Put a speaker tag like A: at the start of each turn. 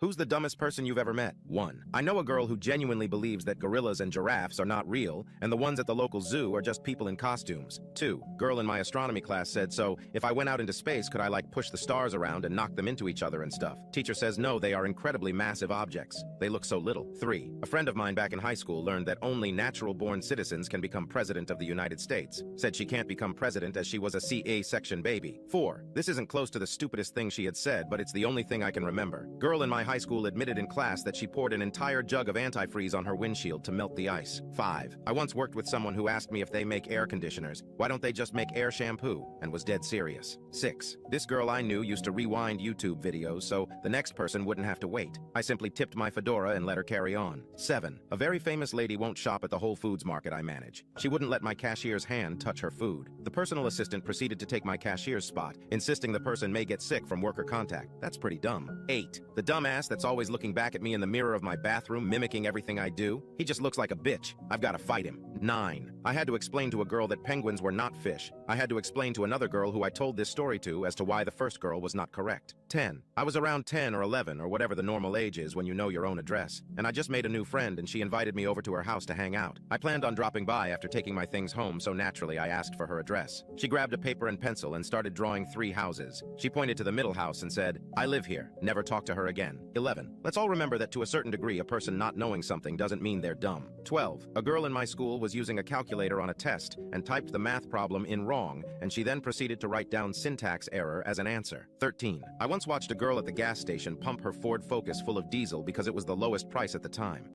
A: Who's the dumbest person you've ever met? 1. I know a girl who genuinely believes that gorillas and giraffes are not real, and the ones at the local zoo are just people in costumes. 2. Girl in my astronomy class said, so, if I went out into space, could I push the stars around and knock them into each other and stuff? Teacher says no, they are incredibly massive objects. They look so little. 3. A friend of mine back in high school learned that only natural-born citizens can become president of the United States. Said she can't become president as she was a CA-section baby. 4. This isn't close to the stupidest thing she had said, but it's the only thing I can remember. Girl in my high school admitted in class that she poured an entire jug of antifreeze on her windshield to melt the ice. 5. I once worked with someone who asked me if they make air conditioners, why don't they just make air shampoo, and was dead serious. 6. This girl I knew used to rewind YouTube videos so the next person wouldn't have to wait. I simply tipped my fedora and let her carry on. 7. A very famous lady won't shop at the Whole Foods market I manage. She wouldn't let my cashier's hand touch her food. The personal assistant proceeded to take my cashier's spot, insisting the person may get sick from worker contact. That's pretty dumb. 8. The dumbass that's always looking back at me in the mirror of my bathroom, mimicking everything I do. He just looks like a bitch. I've got to fight him. 9. I had to explain to a girl that penguins were not fish. I had to explain to another girl who I told this story to as to why the first girl was not correct. 10. I was around 10 or 11 or whatever the normal age is when you know your own address, and I just made a new friend and she invited me over to her house to hang out. I planned on dropping by after taking my things home, so naturally I asked for her address. She grabbed a paper and pencil and started drawing 3 houses. She pointed to the middle house and said, I live here. Never talk to her again. 11. Let's all remember that to a certain degree, a person not knowing something doesn't mean they're dumb. 12. A girl in my school was using a calculator on a test and typed the math problem in wrong, and she then proceeded to write down syntax error as an answer. 13. I once watched a girl at the gas station pump her Ford Focus full of diesel because it was the lowest price at the time.